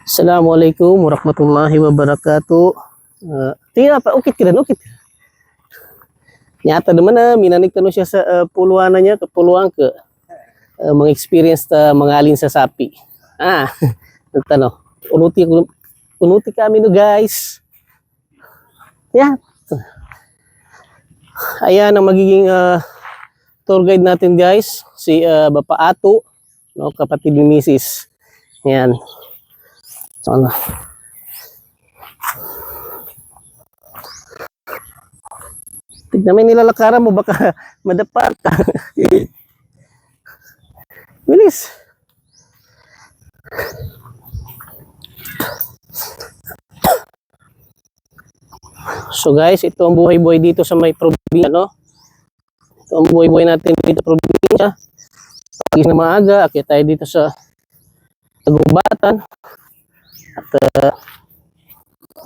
Assalamualaikum warahmatullahi wabarakatuh. Tingnan pa, ukit kira, ukit. Nyata naman na, minanig tanong siya sa puluhan na niya, kapuluhan ka. Mga experience ta mangalin sa sapi. Nagtanong. Unuti kami no guys. Yeah. Ayan ang magiging tour guide natin guys. Si Bapa Ato, no, kapatid ni Mrs. Ayan. Sana. Tignan mo nilalakaran mo, baka madapa ka. Bilis. So guys, ito ang buhay-buhay dito sa may probinsya, no? Ito ang buhay-buhay natin dito sa probinsya. Pagis na maaga, akit tayo dito sa Tagubatan. At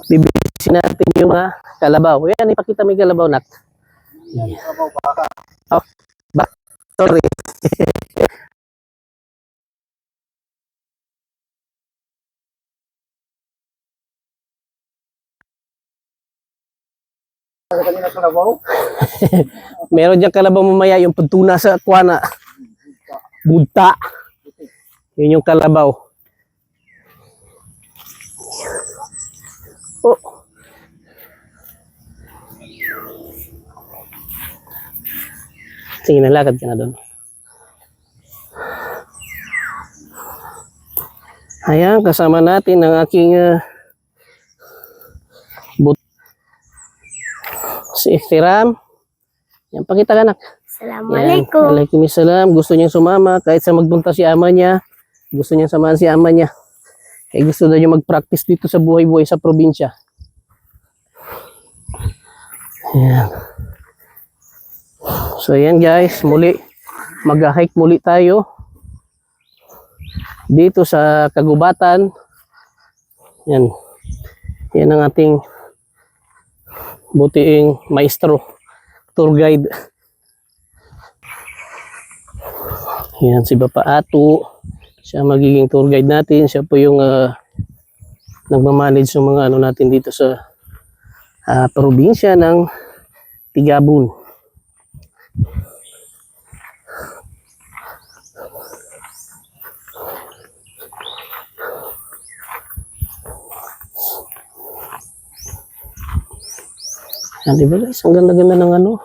bibilisin natin yung kalabaw. Yan, ipakita may kalabaw, nak. Kalabaw baka. Oh, sorry. Kanina kalabaw. Meron diyang kalabaw mamaya yung pagtuna sa akwana. Bunta. Yun yung kalabaw. Oh. Sige, nalakad ka na doon. Ayan, kasama natin ang aking si Iktiram. Yan, pakita ka nak. Assalamualaikum. Waalaikumsalam. Gusto niyang sumama kahit sa magpunta si ama niya. Gusto niyang samahan si ama niya. Kaya gusto na niya mag-practice dito sa buhay-buhay sa probinsya. Ayan. So ayan guys, muli mag-hike muli tayo dito sa Kagubatan. Yan. Yan ang ating butiing maestro, tour guide. Yan si Bapa Ato. Siya magiging tour guide natin. Siya po yung nagmamanage ng mga ano natin dito sa probinsya ng Tigabun. Yan, diba guys? Ang ganda-ganda ng ano.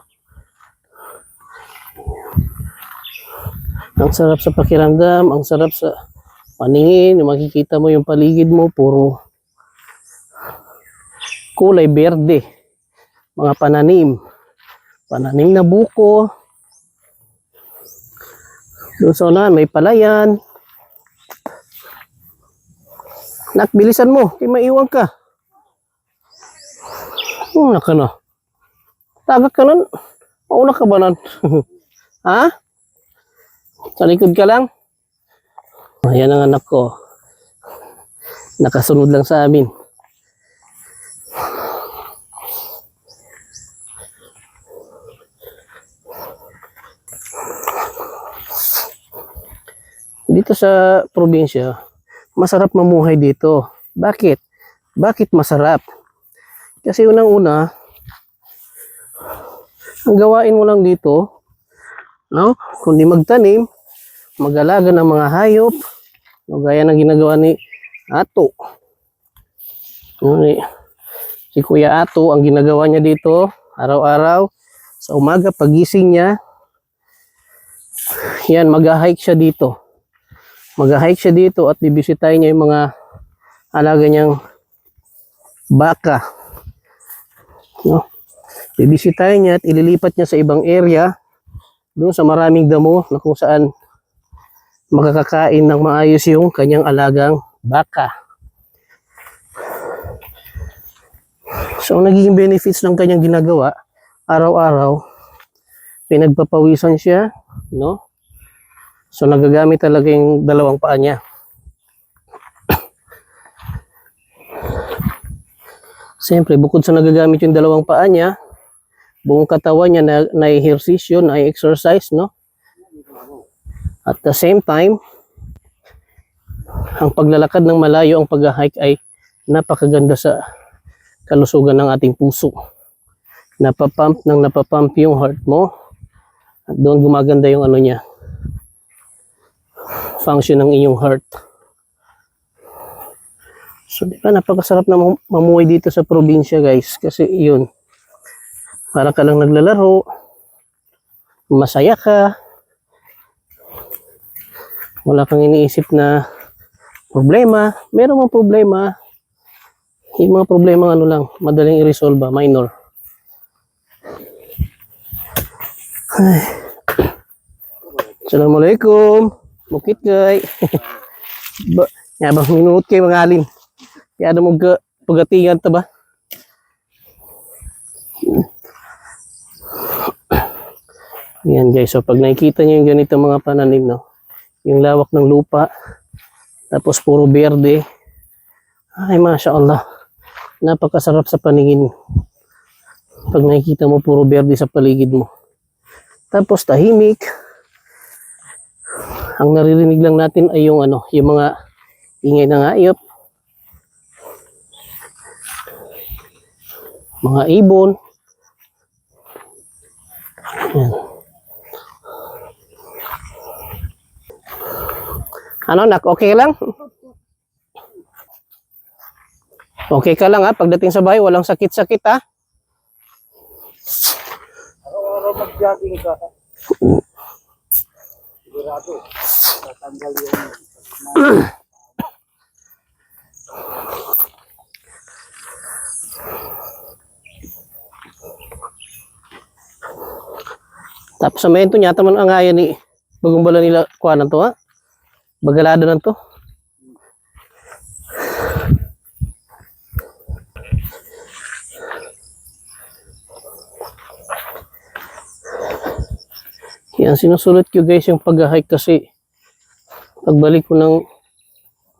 Ang sarap sa pakiramdam, ang sarap sa paningin. Makikita mo yung paligid mo, puro kulay berde. Mga pananim. Pananim na buko. Doon sa unahan, may palayan. Nak, bilisan mo. Kaya maiwan ka. Naka na. Tagak ka nun. Mauna ka ba nun? Ha? Sa likod ka lang? Ayan ang anak ko. Nakasunod lang sa amin. Dito sa probinsya, masarap mamuhay dito. Bakit? Bakit masarap? Kasi unang-una, ang gawain mo lang dito, no? Kundi magtanim, mag-alaga ng mga hayop, no? Gaya ng ginagawa ni Ato. Si Kuya Ato, ang ginagawa niya dito, araw-araw, sa umaga, pagising niya, yan, mag-hike siya dito. Mag-hike siya dito at bibisitahin niya yung mga alaga niyang baka. No? Bibisitahin niya at ililipat niya sa ibang area, doon sa maraming damo na kung saan makakakain ng maayos yung kanyang alagang baka. So, ang nagiging benefits ng kanyang ginagawa, araw-araw, pinagpapawisan siya, no? So, nagagamit talaga yung dalawang paa niya. Siyempre, bukod sa nagagamit yung dalawang paa niya, buong katawan niya na ehersisyo, na exercise, no? At the same time, ang paglalakad ng malayo, ang pag-hike ay napakaganda sa kalusugan ng ating puso. Napapump yung heart mo at doon gumaganda yung ano niya, function ng inyong heart. So di ba napakasarap na mamuhay dito sa probinsya guys, kasi yun, para ka lang naglalaro, masaya ka, wala kang iniisip na problema. Meron mga problema, yung mga problema ano lang, madaling i-resolve, minor. Ay. Assalamualaikum. Bukit kay. Yabang minuot kay mga alin. Kaya ada mo pagatingan ta ba? Yan guys, so pag nakikita niyo yung ganito mga pananim, no, yung lawak ng lupa, tapos puro berde, ay masya Allah, napakasarap sa paningin pag nakikita mo puro berde sa paligid mo. Tapos tahimik, ang naririnig lang natin ay yung ano, yung mga ingay ng hayop, mga ibon. Yan. Ano nak, okay lang? Okay ka lang ha, pagdating sa bahay walang sakit-sakit ha. Araw-araw mag-jogging ka. Sigurado. Tatanggal yung Tapos sa mento niya taman ang ayan ni bagong bala nila kuha na to ha. Bagalado na to. Yan, sinusulit ko guys yung pag-hike kasi pagbalik ko ng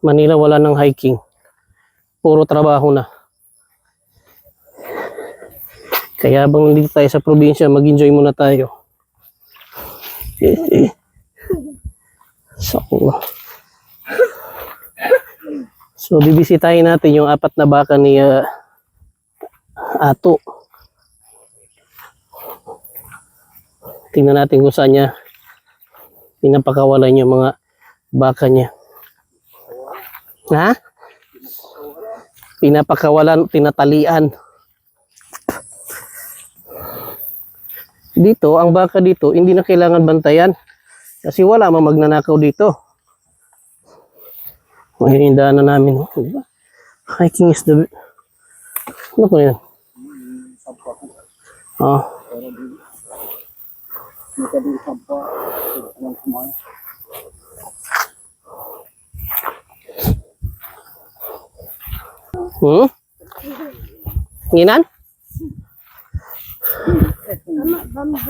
Manila wala nang hiking. Puro trabaho na. Kaya habang nandito tayo sa probinsya, mag-enjoy muna tayo. So bibisitahin natin yung 4 na baka ni Ato. Tingnan natin kung saan niya pinapakawalan yung mga baka niya. Ha? Pinapakawalan, tinatalian. Dito, ang baka dito, hindi na kailangan bantayan. Kasi wala mang magnanakaw dito. Ngayon yung daanan namin. Diba? Hiking is the... Ano ko yan? Oh. Nginan?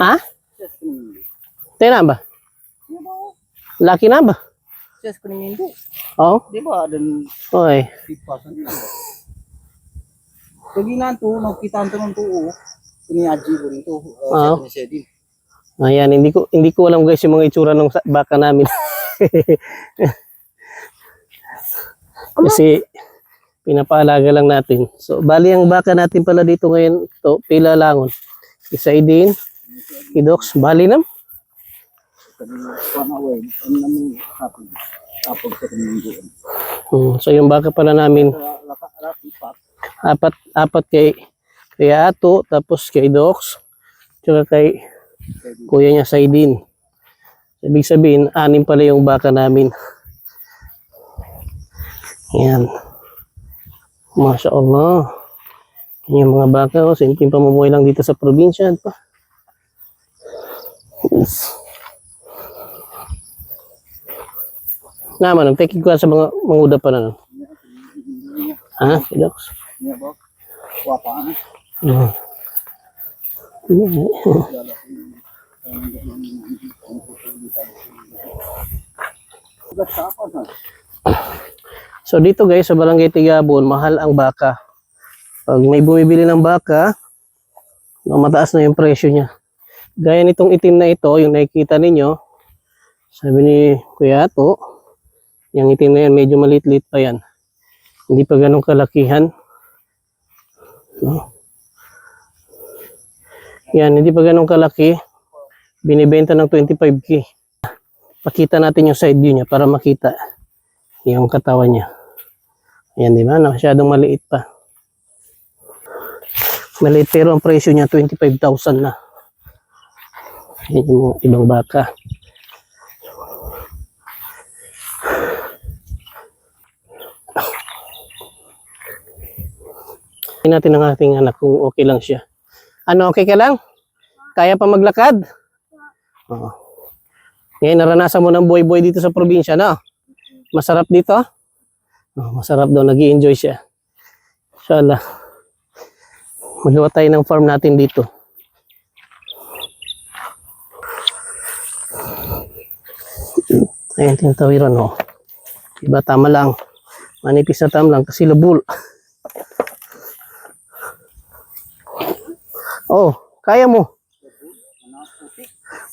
Ha? Tena ba? Laki na ba? Yes, kunimindo. Oh. Di ba? Dan Oy. pipasan na. Pagi nanto, nakita nto ng tuo. Iniadji ko nito. Oo. Sedi. Ayan, hindi ko alam guys yung mga itsura ng baka namin. Kasi pinapaalaga lang natin. So, bali ang baka natin pala dito ngayon, to pila langon. Isa din, Kidox, bali nam. So yung baka pala namin, apat kay Ato, tapos kay Dox, tsaka kay kuya niya Saidin. Ibig sabihin, 6 pala yung baka namin. Yan. Masya Allah. Yung mga baka, simpleng pamumuhay lang dito sa probinsya. Pa. Yes. Naman, nagtekid ko sa mga manguda pa na. Ha? Kidox? Wapa. So dito guys, sa Barangay Tigabon, mahal ang baka. Pag may bumibili ng baka, mataas na yung presyo niya. Gaya nitong itim na ito, yung nakikita ninyo, sabi ni Kuya Ato, Yung itim na yan, medyo maliit-liit pa yan. Hindi pa ganun kalakihan. No? Yan, hindi pa ganun kalaki. Binibenta ng 25k. Pakita natin yung side view niya para makita yung katawan niya. Ayan, di ba? Masyadong maliit pa. Maliit pero ang presyo niya 25,000 na. Ayan yung ibang baka. Tingnan natin ang ating anak kung okay lang siya. Ano, okay ka lang? Kaya pa maglakad? Oo. Ngayon, naranasan mo ng buhay-buhay dito sa probinsya, no? Masarap dito? Oh, masarap daw, nag-i-enjoy siya. Inshallah. Magawa tayo ng farm natin dito. Ayan, tinatawiran, oh. Diba, tama lang. Manipis na tama lang kasi labul. Oh, kaya mo.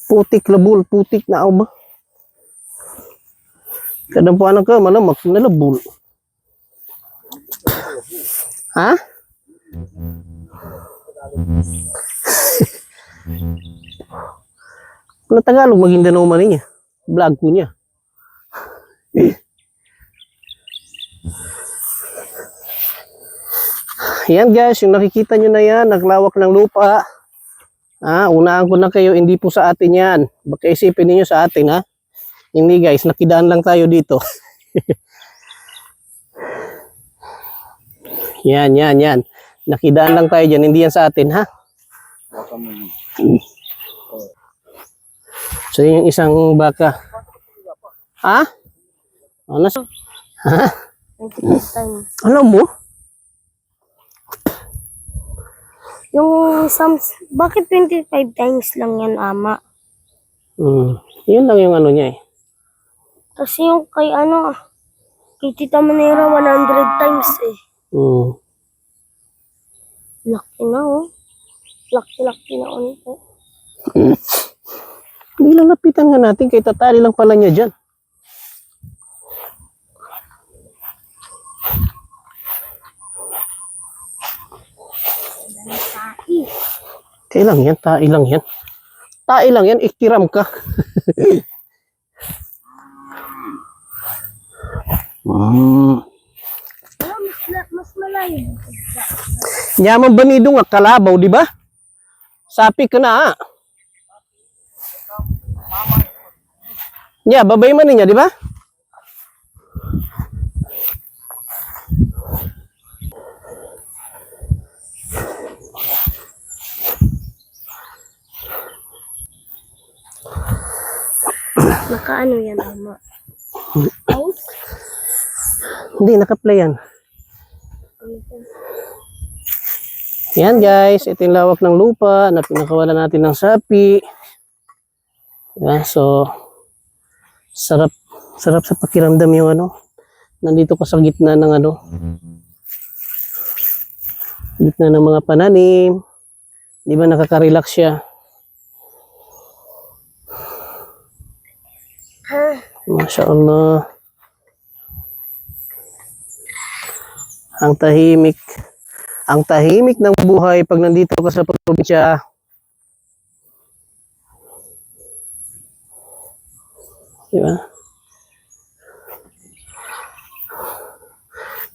Putik, labul, putik na ba? Kadampuanan ka, malamak na labul. Ha? Wala Tagalog, Maguindanao man niya. Vlog ko niya. Yan guys, yung nakikita nyo na yan, naglawak ng lupa. Unahan ko na kayo, hindi po sa atin yan. Baka isipin niyo sa atin, ha? Hindi guys, nakidaan lang tayo dito. Yan. Nakidaan lang tayo dyan, hindi yan sa atin, ha? So yun yung isang baka. Ha? Ano? Ha? Alam mo? Yung bakit 25 times lang yan, ama? Yun lang yung ano niya eh. Kasi yung kay Tita Manera 100 times eh. Laki na oh. Laki na oh. Hindi lang lapitan nga natin, kay tatali lang pala niya dyan. Kailang yan, tai lang yan. Tai lang yan, iktiram ka. Mas malayo. Yaman banido nga kalabaw, di ba? Sapi ka na ha. Babay man niya, di ba? Nakaano yan, ama? House? Hindi, naka-play yan. Yan guys, ito yung lawak ng lupa na pinakawalan natin ng sapi. Yan, so sarap sa pakiramdam yung nandito ka sa gitna ng gitna ng mga pananim. Di ba nakaka-relax siya? Masya Allah. Ang tahimik ng buhay pag nandito ka sa probinsya. Diba?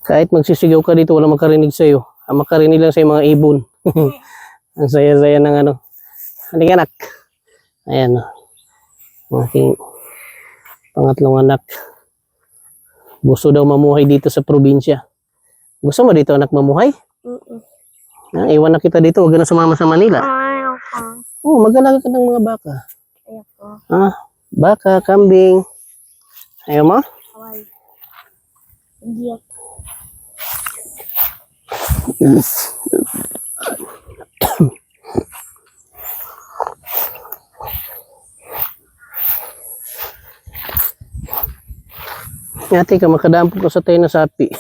Kahit magsisigaw ka dito, wala makarinig sa'yo. Ang makarinig lang sa'yo mga ibon. Ang saya-saya ng halika anak. Ayan o. Aking pangatlong anak. Gusto daw mamuhay dito sa probinsya. Gusto mo dito anak mamuhay? Iwan na kita dito, huwag na sumama sa Manila. Ayoko. Mag-alaga ka ng mga baka. Ayoko. Baka, kambing. Ayaw mo? Kaway. Hindi ako. Ate ka, makadampo ko sa tayo na sapi.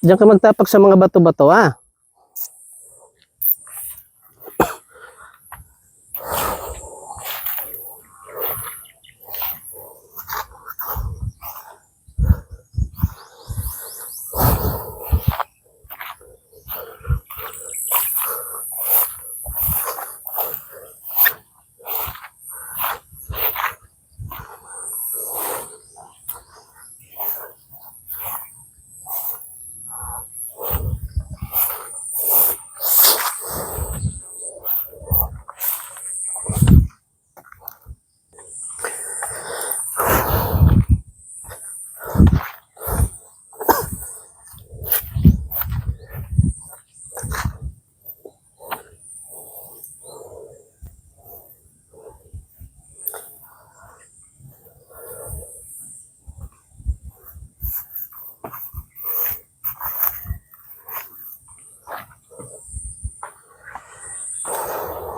Diyan ka magtapak sa mga bato-bato, ha?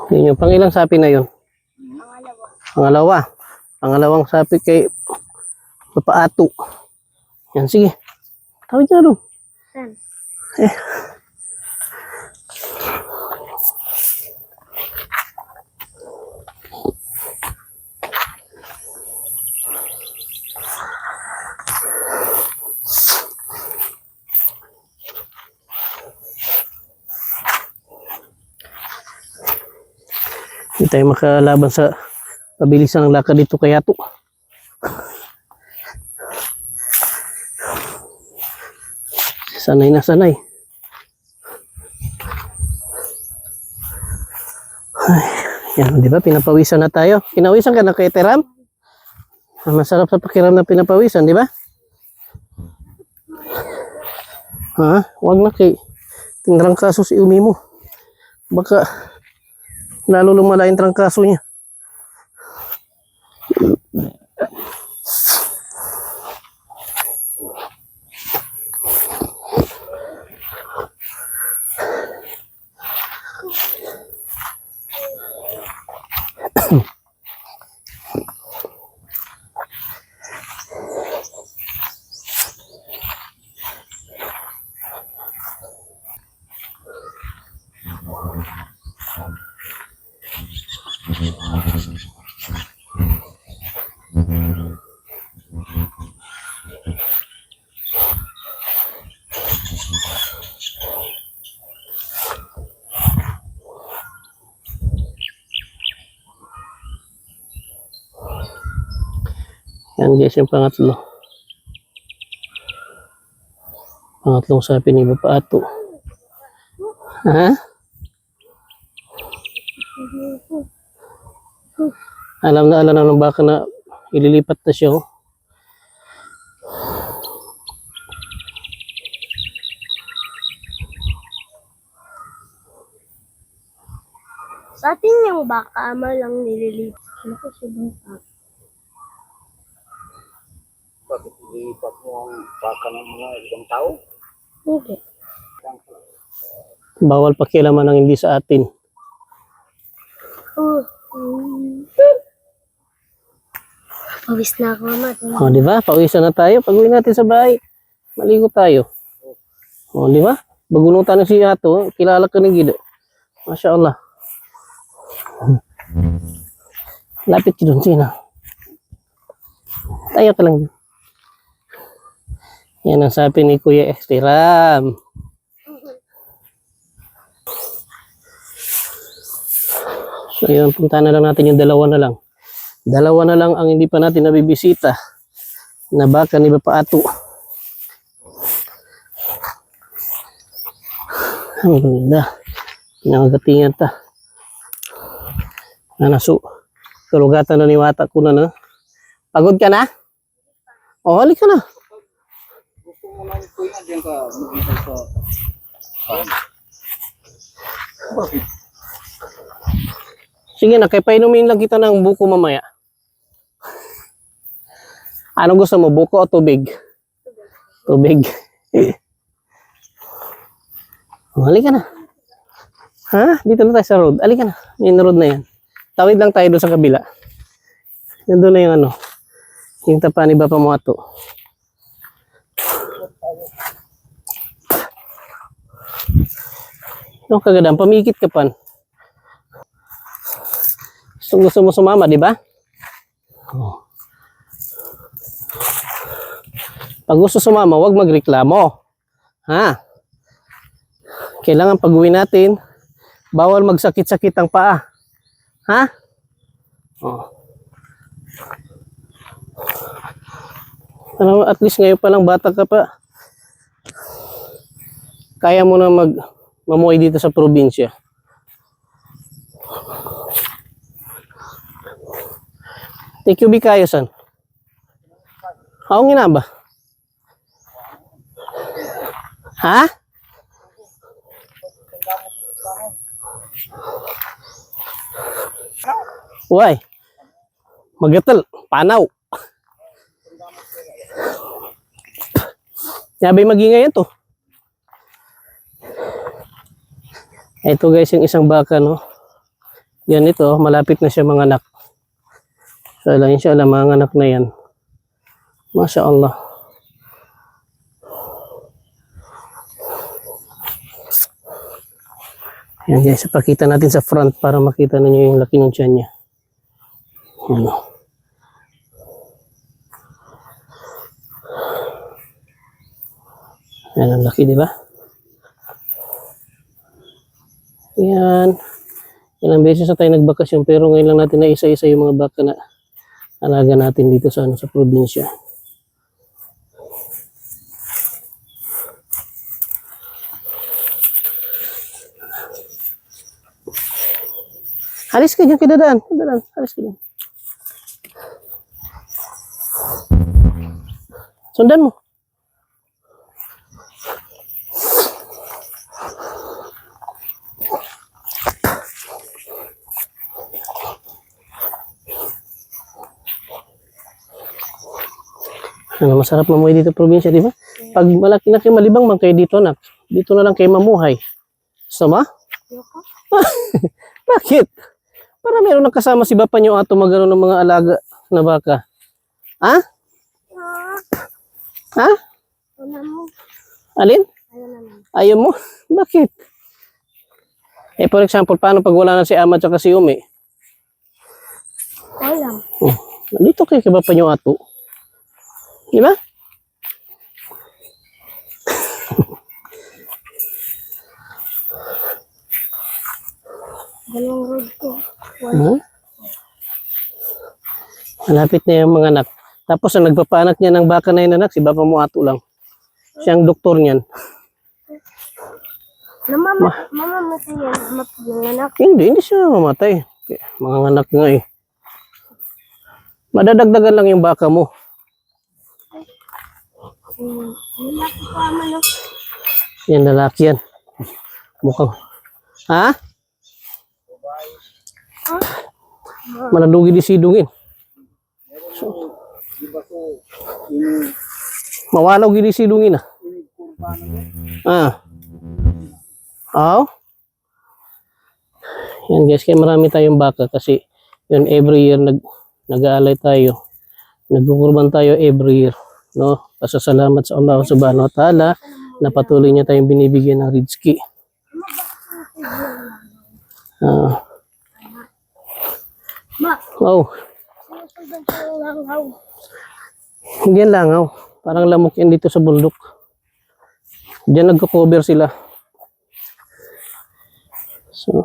Yun yung pangilang sapi na yun. Pangalawa. Pangalawang sapi kay Papa Ato. Yan, sige. Tawid na doon. Saan? Hindi tayo makalaban sa pabilisan ng lakad dito kay Ato. Sanay na sanay. Ay, yan, di ba? Pinapawisan na tayo. Pinawisan ka na kay Teram? Masarap sa pakiram na pinapawisan, di ba? Ha? Huwag na kay trangkaso si Umi mo. Baka lalo lumala yung trangkaso niya. Yan guys, yung pangatlo. Pangatlong sapi ni Papa Ato. Ha? Alam na ng baka na ililipat na siya. Oh. Sa atin yung baka ama lang nililipat. Ano ko siya baka? Bakit ilipat mo ang baka ng mga ibang tao? Hindi. Bawal pakialaman ng hindi sa atin. Oh. Pawis na ako mama. O, di ba? Pawisan na tayo. Pag-uwi natin sa bahay, maligo tayo. O, di ba? Bagunutan na si Ato. Kilala ka ng Gido. Masya Allah. Lapit ka doon, Sina. Tayo ka lang. Yan ang sabi ni Kuya Estiram. So, yun. Punta na lang natin yung dalawa na lang. Dalawa na lang ang hindi pa natin nabibisita na baka ni Papa Ato. Alhamdulillah. Pinangagatingan ta. Tulugatan na ni Wata ko na na. Pagod ka na? O, halik ka na. Gusto mo lang ito yan, diyan ka mag-isang sa... Bakit? Sige na, kaya painumin lang kita ng buko mamaya. Ano gusto mo, buko o tubig? Tubig. Halika na. Ha? Dito na tayo sa road. Halika na. Main road na yan. Tawid lang tayo doon sa kabila. Nandun na yung ano. Yung tapa ni Papa Ato. No, kagadang pamikit ka pan. Gusto mo sumama, di ba? Oh. Pag gusto sumama, huwag magreklamo. Ha? Kailangan pag-uwi natin, bawal magsakit-sakit ang paa. Ha? Oh. Ano, at least ngayon pa lang bata ka pa. Kaya mo na mamuhay dito sa probinsya. TQB kayo, san? Ako nga ba? Ha? Uy. Magatal. Panaw. Sabi magingay yan to. Ito guys, yung isang baka, no? Yan ito, malapit na siya mga anak. So, inshallah, mga anak na yan. Masya Allah. Yan guys, pakita natin sa front para makita ninyo yung laki ng tiyan niya. Ano. Yan ang laki, di ba? Yan. Ilang beses na tayo nagbakasyon pero ngayon lang natin na isa-isa yung mga baka na alaga natin dito sa sa probinsya. Alis ka dyan, kidadaan. Kidadaan, alis ka dyan. Sundan mo. Ano, masarap mamuhay dito probinsya, di ba? Pag malaki na kayo malibang man kayo dito, nak. Dito na lang kayo mamuhay. Sama? Ayoko. Bakit? Para meron nakasama si Bapa niyo ato magano ng mga alaga na baka. Ha? Ha? Ano mo? Alin? Ano naman? Ayaw mo? Bakit? Eh, for example, paano pag wala na si Ama at si Umi? Alam. Oh, dito kayo kay Bapa niyo ato. Di ba? Ganong road ko. Hmm? Malapit na yung mga anak. Tapos ang nagpapanak niya ng baka na yun anak, si Bapa mo ato lang. Siyang doktor niyan. Mamamatay yan. Mapanganak. Hindi siya mamatay. Okay, mga anak nga eh. Madadagdagan lang yung baka mo. Lalaki pa man. Yan, lalaki yan. Mukhang. Ha? Maladugi di sidungin. Mawalaw gidi sidungin ah. Ah. Aw. Yan guys, kaya marami tayong baka kasi yun every year nag-aalay tayo. Nagkukurban tayo every year. No? Pasasalamat sa Allah subhanahu wa ta'ala na patuloy niya tayong binibigyan ng rizki. Ma, Oh, sinusundan ko yung langhaw. hindi yan langaw. Parang lamok yan dito sa bundok. Diyan nagko-cover sila. So,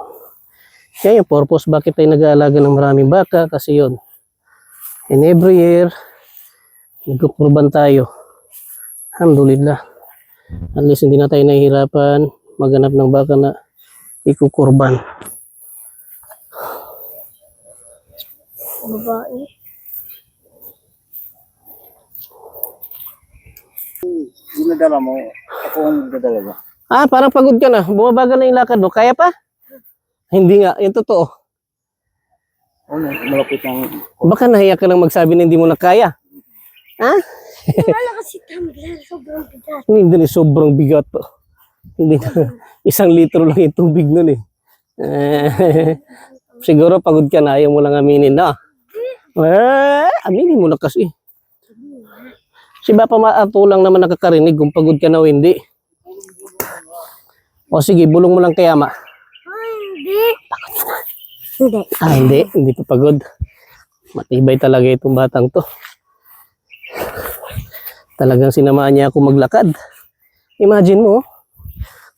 yan yung purpose bakit tayo nag-aalaga ng maraming baka kasi yun. And every year, nagkukurban tayo. Alhamdulillah. At least hindi na tayo nahihirapan maghanap ng baka na ikukurban. Babae. Dinadala mo, ako ang nagdadala ba? Ah, parang pagod ka na. Bumabagal na yung lakad mo. Kaya pa? Hindi nga. Yung totoo. Malapit ng... Baka nahiya ka lang magsabi na hindi mo na kaya. Ha? Wala kasi tumbler. Sobrang bigat. Hindi na sobrang bigat to. Hindi na. 1 litro lang yung tubig nun eh. Siguro pagod ka na. Ayaw mo lang aminin na. Aminin mo na kasi. Si Bapa Maato lang naman nakakarinig kung pagod ka na o hindi. O sige, bulong mo lang kay Ama. Hindi. Hindi. Ah, hindi pa pagod. Matibay talaga itong batang to. Talagang sinamaan niya ako maglakad. Imagine mo,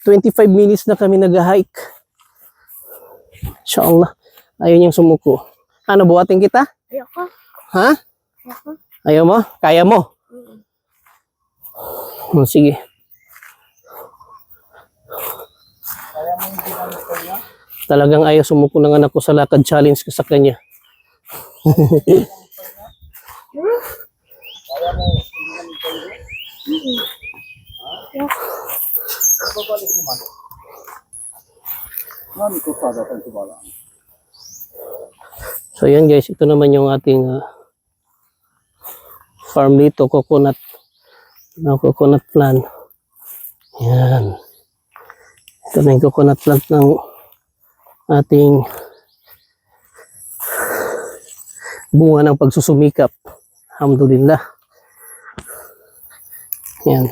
25 minutes na kami nag-hike. Inshallah. Ayaw niyang sumuko. Ano, buhatin kita? Ayoko. Ha? Ayoko. Ayaw mo? Kaya mo? Oh, sige. Talagang ayaw sumuko ng anak ko sa lakad challenge ko sa kanya. So yan guys, ito naman yung ating farm dito, coconut plant. Yan. Ito na yung coconut plant ng ating bunga ng pagsusumikap. Alhamdulillah. Yan.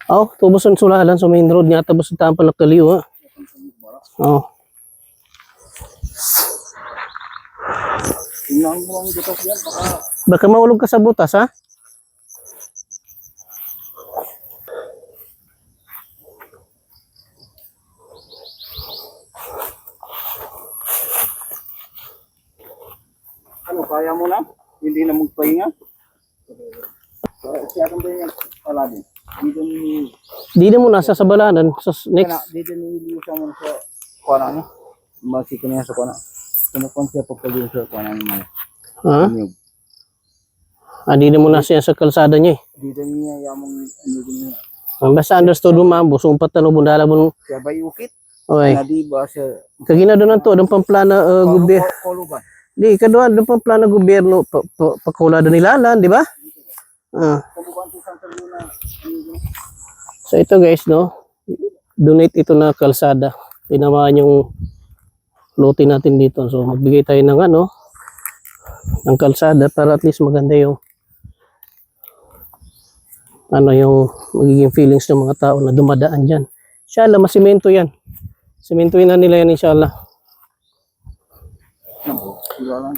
Oh, tubos ang sulalan sa main road niya tapos sa tampal ng kaliw ha. Oh. Tingnan mo ang butas yan, Baka mahulog ka sa butas ha. ano, kaya mo na? Hindi na magpahinga? Siya kang ba yung pala din? Dito ni... Di na muna sa sabalanan. Sa next. Dito ni Luisa mo sa kuwana niya. Masiko niya sa kuwana. Tumukon siya pagpagin sa kuwana niya. Ha? Di na muna siya sa kalsada niya eh. Dito niya yamong ano niya. Basta understood mo ma'am, sumpat na bundala mo. Siya ba ukit? Okay. Na di ba siya... Kagina doon to, doon pang plana gobyerno. Kolo ba? Di, kadua doon pang plana gobyerno pakulado nilalan, di ba? Kabuban to Santa Luna. So ito guys, no. Donate ito na kalsada. Tinamaan yung lote natin dito. So magbigay tayo ng ano, ng kalsada para at least maganda yung ano yung magiging feelings ng mga tao na dumadaan dyan. Inshallah, masimento yan. Simentuin na nila yan inshallah. Siguro lang,